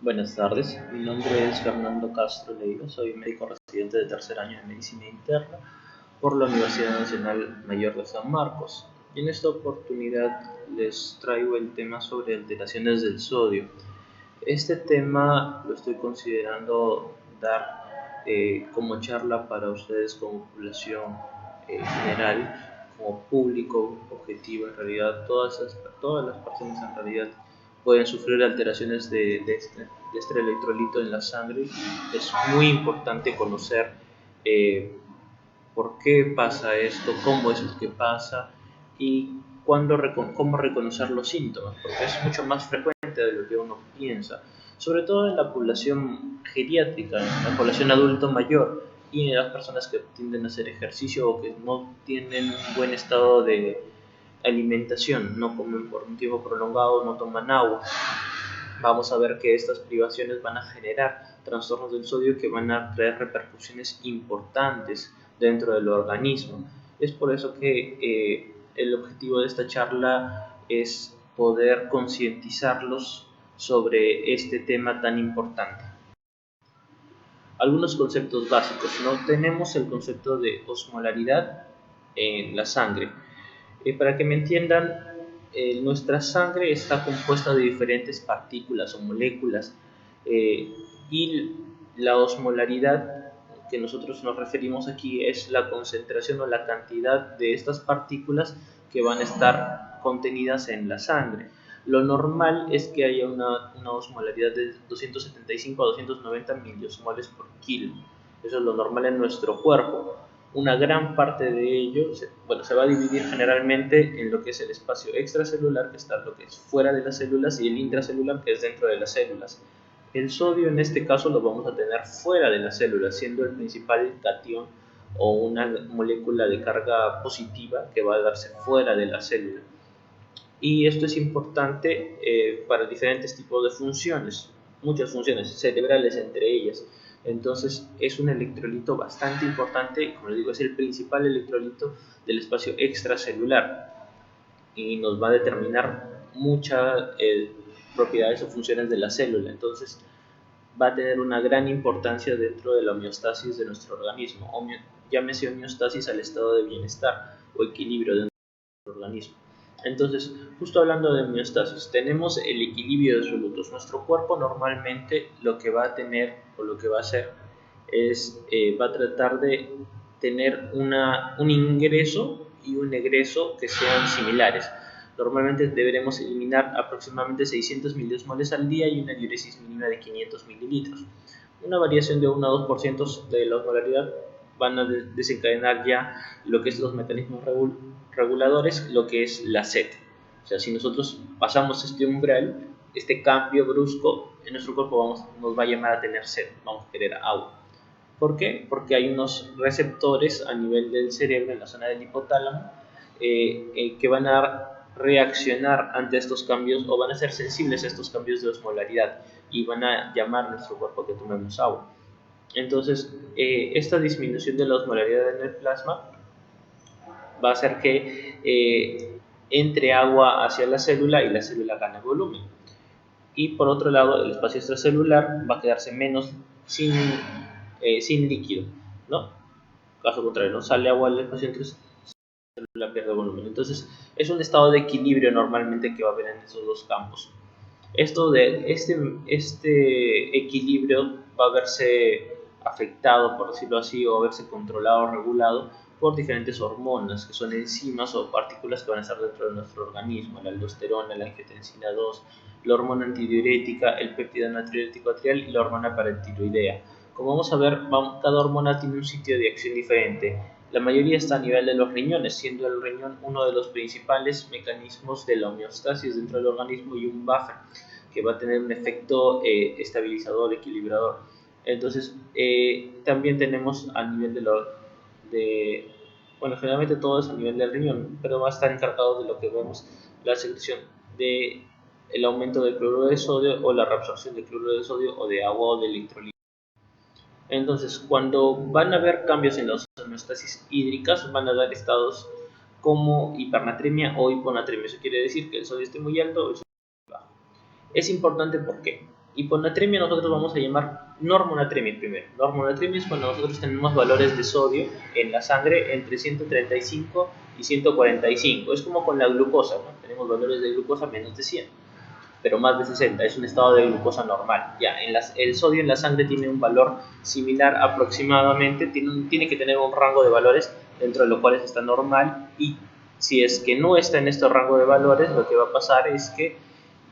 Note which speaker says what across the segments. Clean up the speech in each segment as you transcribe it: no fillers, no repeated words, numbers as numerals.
Speaker 1: Buenas tardes, mi nombre es Fernando Castro Leiva, soy médico residente de tercer año de Medicina Interna por la Universidad Nacional Mayor de San Marcos. Y en esta oportunidad les traigo el tema sobre alteraciones del sodio. Este tema lo estoy considerando dar como charla para ustedes como población general, como público objetivo. En realidad todas las personas en realidad pueden sufrir alteraciones de este electrolito en la sangre. Es muy importante conocer eh, por qué pasa esto, cómo es que pasa y cómo reconocer los síntomas, porque es mucho más frecuente de lo que uno piensa, sobre todo en la población geriátrica, en la población adulto mayor y en las personas que tienden a hacer ejercicio o que no tienen un buen estado de alimentación, no comen por un tiempo prolongado, no toman agua. Vamos a ver que estas privaciones van a generar trastornos del sodio que van a traer repercusiones importantes dentro del organismo. Es por eso que el objetivo de esta charla es poder concientizarlos sobre este tema tan importante. Algunos conceptos básicos, ¿no? Tenemos el concepto de osmolaridad en la sangre. Para que me entiendan, nuestra sangre está compuesta de diferentes partículas o moléculas y la osmolaridad que nosotros nos referimos aquí es la concentración o la cantidad de estas partículas que van a estar contenidas en la sangre. Lo normal es que haya una osmolaridad de 275 a 290 miliosmoles por kilo. Eso es lo normal en nuestro cuerpo. Una gran parte de ello se va a dividir generalmente en lo que es el espacio extracelular, que está lo que es fuera de las células, y el intracelular, que es dentro de las células. El sodio en este caso lo vamos a tener fuera de las células, siendo el principal catión o una molécula de carga positiva que va a darse fuera de la célula. Y esto es importante para diferentes tipos de funciones, muchas funciones cerebrales entre ellas. Entonces es un electrolito bastante importante, como les digo, es el principal electrolito del espacio extracelular y nos va a determinar muchas propiedades o funciones de la célula. Entonces va a tener una gran importancia dentro de la homeostasis de nuestro organismo, llámese homeostasis al estado de bienestar o equilibrio de nuestro organismo. Entonces, justo hablando de homeostasis, tenemos el equilibrio de solutos. Nuestro cuerpo normalmente lo que va a tener o lo que va a hacer es, va a tratar de tener un ingreso y un egreso que sean similares. Normalmente deberemos eliminar aproximadamente 600 miliosmoles al día y una diuresis mínima de 500 mililitros. Una variación de 1 a 2% de la osmolaridad van a desencadenar ya lo que es los mecanismos reguladores, lo que es la sed. O sea, si nosotros pasamos este umbral, este cambio brusco en nuestro cuerpo nos va a llamar a tener sed, vamos a querer agua. ¿Por qué? Porque hay unos receptores a nivel del cerebro, en la zona del hipotálamo, que van a reaccionar ante estos cambios o van a ser sensibles a estos cambios de osmolaridad y van a llamar a nuestro cuerpo a que tomemos agua. Entonces, esta disminución de la osmolaridad en el plasma va a hacer que entre agua hacia la célula y la célula gane volumen. Y por otro lado, el espacio extracelular va a quedarse menos sin líquido, ¿no? Caso contrario, no sale agua del espacio intracelular, pierde volumen. Entonces, es un estado de equilibrio normalmente que va a haber en esos dos campos. Este equilibrio va a verse afectado, por decirlo así, o a verse controlado o regulado por diferentes hormonas, que son enzimas o partículas que van a estar dentro de nuestro organismo: la aldosterona, la angiotensina 2, la hormona antidiurética, el péptido natriurético atrial y la hormona paratiroidea. Como vamos a ver, cada hormona tiene un sitio de acción diferente. La mayoría está a nivel de los riñones, siendo el riñón uno de los principales mecanismos de la homeostasis dentro del organismo y un buffer que va a tener un efecto estabilizador, equilibrador. Entonces, también tenemos a nivel bueno, generalmente todo es a nivel del riñón, pero va a estar encargado de lo que vemos, la secreción de el aumento del cloruro de sodio o la reabsorción de cloruro de sodio o de agua o de electrolitos. Entonces, cuando van a haber cambios en las homeostasis hídricas, van a dar estados como hipernatremia o hiponatremia. Eso quiere decir que el sodio esté muy alto o el sodio muy bajo. Es importante, ¿por qué? hiponatremia nosotros vamos a llamar normonatremia primero. Normonatremia es cuando nosotros tenemos valores de sodio en la sangre entre 135 y 145. Es como con la glucosa, ¿no? Tenemos valores de glucosa menos de 100, pero más de 60. Es un estado de glucosa normal. Ya, el sodio en la sangre tiene un valor similar aproximadamente, tiene que tener un rango de valores dentro de los cuales está normal, y si es que no está en este rango de valores, lo que va a pasar es que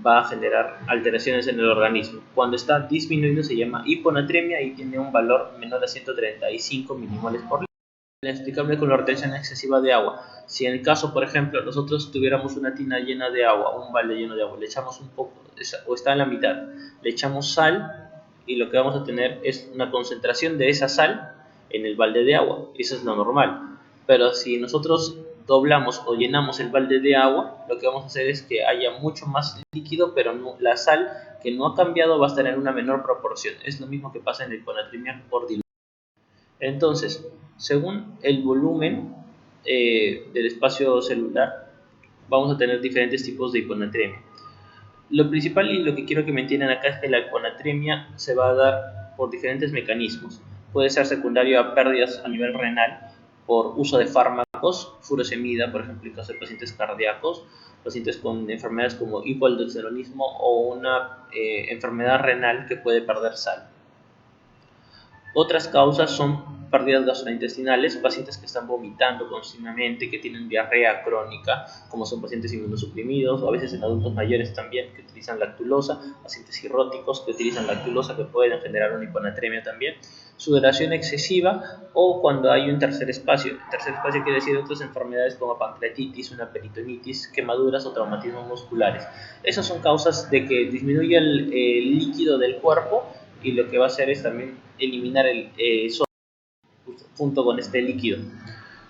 Speaker 1: va a generar alteraciones en el organismo. Cuando está disminuido se llama hiponatremia y tiene un valor menor a 135 milimoles por litro. Inexplicable con la retención excesiva de agua. Si en el caso, por ejemplo, nosotros tuviéramos una tina llena de agua, un balde lleno de agua, le echamos un poco, o está en la mitad, le echamos sal, y lo que vamos a tener es una concentración de esa sal en el balde de agua. Eso es lo normal. Pero si nosotros doblamos o llenamos el balde de agua, lo que vamos a hacer es que haya mucho más líquido, pero no, la sal que no ha cambiado va a estar en una menor proporción. Es lo mismo que pasa en la hiponatremia por dilución. Entonces, según el volumen del espacio celular, vamos a tener diferentes tipos de hiponatremia. Lo principal y lo que quiero que me entiendan acá es que la hiponatremia se va a dar por diferentes mecanismos. Puede ser secundario a pérdidas a nivel renal por uso de fármacos, furosemida, por ejemplo, en caso de pacientes cardíacos, pacientes con enfermedades como hipoaldosteronismo o una enfermedad renal que puede perder sal. Otras causas son pérdidas gastrointestinales, pacientes que están vomitando continuamente, que tienen diarrea crónica, como son pacientes inmunosuprimidos, o a veces en adultos mayores también que utilizan lactulosa, pacientes cirróticos que utilizan lactulosa que pueden generar una hiponatremia también, sudoración excesiva, o cuando hay un tercer espacio. El tercer espacio quiere decir otras enfermedades como pancreatitis, una peritonitis, quemaduras o traumatismos musculares. Esas son causas de que disminuye el líquido del cuerpo, y lo que va a hacer es también eliminar el sodio junto con este líquido.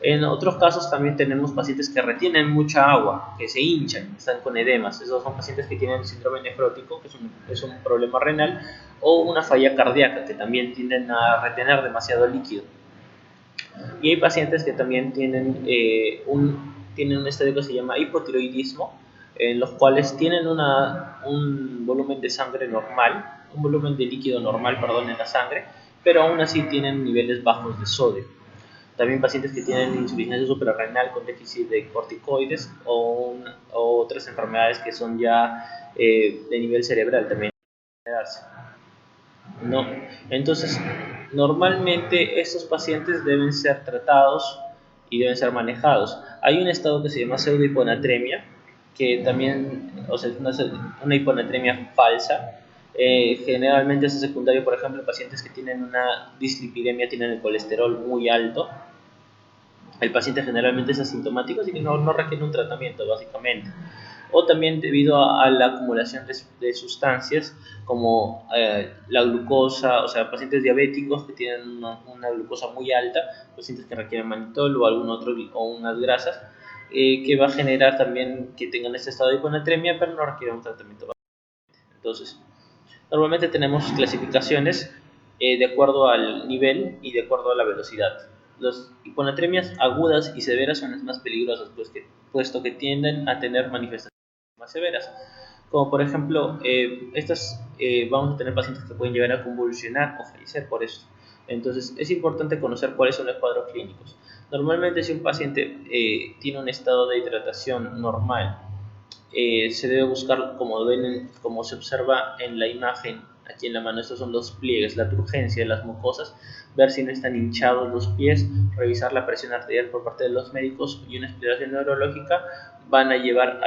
Speaker 1: En otros casos también tenemos pacientes que retienen mucha agua, que se hinchan, están con edemas. Esos son pacientes que tienen síndrome nefrótico, que es un problema renal, o una falla cardíaca, que también tienden a retener demasiado líquido. Y hay pacientes que también tienen un estadio que se llama hipotiroidismo, en los cuales tienen un volumen de sangre normal, un volumen de líquido normal, perdón, en la sangre, pero aún así tienen niveles bajos de sodio. También pacientes que tienen insuficiencia suprarrenal con déficit de corticoides o otras enfermedades que son ya de nivel cerebral también. ¿No? Entonces, normalmente estos pacientes deben ser tratados y deben ser manejados. Hay un estado que se llama pseudohiponatremia, que también, o sea, es una hiponatremia falsa. Generalmente es secundario, por ejemplo, pacientes que tienen una dislipidemia, tienen el colesterol muy alto. El paciente generalmente es asintomático, así que no requiere un tratamiento, básicamente. O también debido a la acumulación de sustancias como la glucosa, o sea, pacientes diabéticos que tienen una glucosa muy alta, pacientes que requieren mannitol o algún otro, o unas grasas, que va a generar también que tengan este estado de hiponatremia, pero no requieren un tratamiento. Entonces, normalmente tenemos clasificaciones de acuerdo al nivel y de acuerdo a la velocidad. Las hiponatremias agudas y severas son las más peligrosas, puesto que tienden a tener manifestaciones más severas. Como por ejemplo, vamos a tener pacientes que pueden llegar a convulsionar o fallecer por esto. Entonces, es importante conocer cuáles son los cuadros clínicos. Normalmente, si un paciente tiene un estado de hidratación normal, se debe buscar, como se observa en la imagen aquí en la mano, estos son los pliegues, la turgencia de las mucosas, ver si no están hinchados los pies, revisar la presión arterial por parte de los médicos y una exploración neurológica van a llevar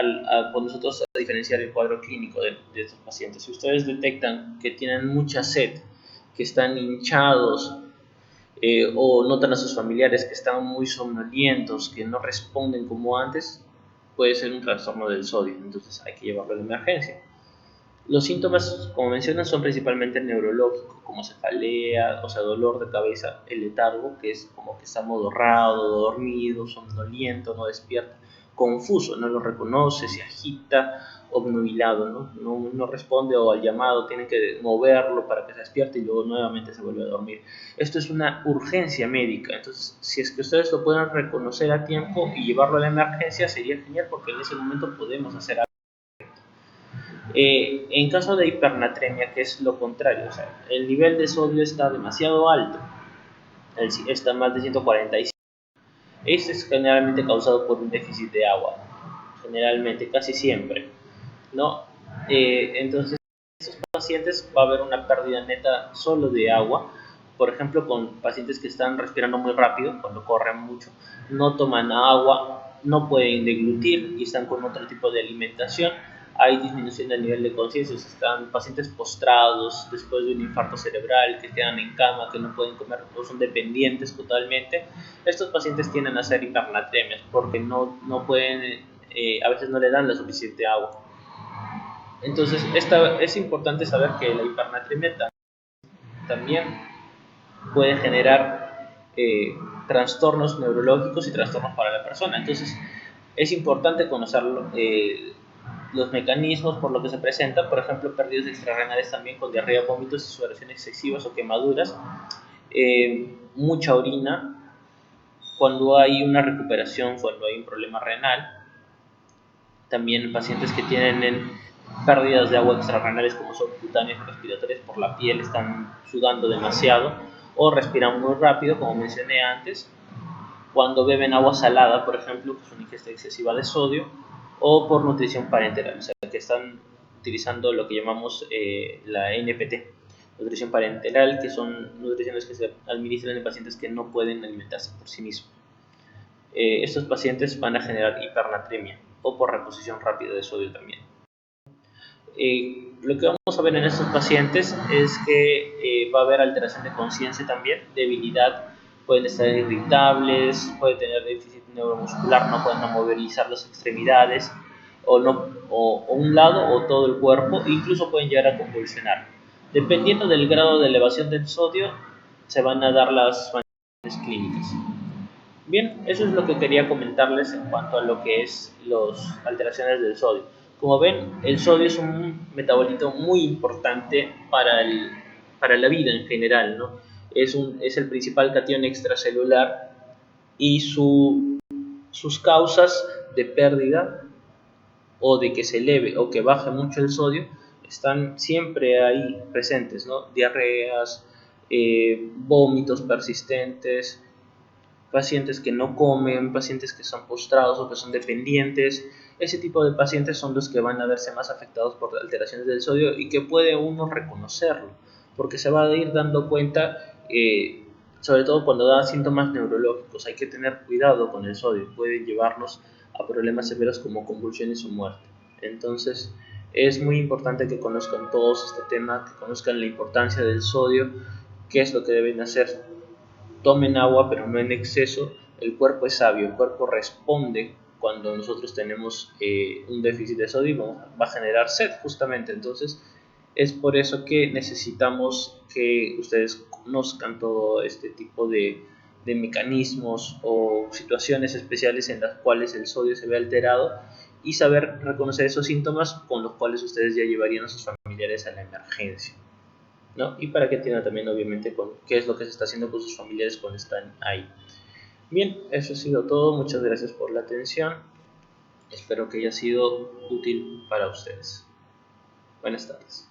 Speaker 1: con nosotros a diferenciar el cuadro clínico de estos pacientes. Si ustedes detectan que tienen mucha sed, que están hinchados, o notan a sus familiares que están muy somnolientos, que no responden como antes, puede ser un trastorno del sodio, entonces hay que llevarlo a la emergencia. Los síntomas, como mencionan, son principalmente neurológicos, como cefalea, o sea, dolor de cabeza, el letargo, que es como que está amodorrado, dormido, somnoliento, no despierta, confuso, no lo reconoce, se agita, obnubilado, no responde o al llamado, tienen que moverlo para que se despierte y luego nuevamente se vuelve a dormir. Esto es una urgencia médica, entonces si es que ustedes lo pueden reconocer a tiempo y llevarlo a la emergencia sería genial, porque en ese momento podemos hacer algo. En caso de hipernatremia, que es lo contrario, o sea, el nivel de sodio está demasiado alto, está más de 145. Esto es generalmente causado por un déficit de agua, generalmente, casi siempre, ¿no? Entonces, en estos pacientes va a haber una pérdida neta solo de agua. Por ejemplo, con pacientes que están respirando muy rápido, cuando corren mucho, no toman agua, no pueden deglutir y están con otro tipo de alimentación. Hay disminución del nivel de conciencia, están pacientes postrados después de un infarto cerebral, que quedan en cama, que no pueden comer o son dependientes totalmente. Estos pacientes tienden a ser hipernatremias porque no pueden, a veces no le dan la suficiente agua. Entonces, es importante saber que la hipernatremia también puede generar trastornos neurológicos y trastornos para la persona. Entonces, es importante conocer los mecanismos por lo que se presenta, por ejemplo, pérdidas extrarrenales también con diarrea, vómitos y sudoraciones excesivas o quemaduras, mucha orina, cuando hay una recuperación, cuando hay un problema renal, también pacientes que tienen pérdidas de agua extrarrenales como son cutáneas o respiratorias por la piel, están sudando demasiado o respiran muy rápido, como mencioné antes, cuando beben agua salada, por ejemplo, que es una ingesta excesiva de sodio, o por nutrición parenteral, o sea, que están utilizando lo que llamamos la NPT, nutrición parenteral, que son nutriciones que se administran en pacientes que no pueden alimentarse por sí mismos. Estos pacientes van a generar hipernatremia o por reposición rápida de sodio también. Lo que vamos a ver en estos pacientes es que va a haber alteración de conciencia también, debilidad, pueden estar irritables, pueden tener déficit neuromuscular, no pueden movilizar las extremidades o un lado o todo el cuerpo, incluso pueden llegar a convulsionar. Dependiendo del grado de elevación del sodio, se van a dar las manifestaciones clínicas. Bien, eso es lo que quería comentarles en cuanto a lo que es las alteraciones del sodio. Como ven, el sodio es un metabolito muy importante para la vida en general, ¿no? Es el principal catión extracelular y sus causas de pérdida o de que se eleve o que baje mucho el sodio están siempre ahí presentes, ¿no? Diarreas, vómitos persistentes, pacientes que no comen, pacientes que son postrados o que son dependientes. Ese tipo de pacientes son los que van a verse más afectados por alteraciones del sodio y que puede uno reconocerlo, porque se va a ir dando cuenta, sobre todo cuando da síntomas neurológicos. Hay que tener cuidado con el sodio, puede llevarnos a problemas severos como convulsiones o muerte. Entonces, es muy importante que conozcan todos este tema, que conozcan la importancia del sodio, qué es lo que deben hacer. Tomen agua, pero no en exceso. El cuerpo es sabio, el cuerpo responde cuando nosotros tenemos un déficit de sodio y va a generar sed justamente. Entonces, es por eso que necesitamos que ustedes conozcan todo este tipo de mecanismos o situaciones especiales en las cuales el sodio se ve alterado y saber reconocer esos síntomas con los cuales ustedes ya llevarían a sus familiares a la emergencia, ¿no? Y para que entiendan también, obviamente, qué es lo que se está haciendo con sus familiares cuando están ahí. Bien, eso ha sido todo. Muchas gracias por la atención. Espero que haya sido útil para ustedes. Buenas tardes.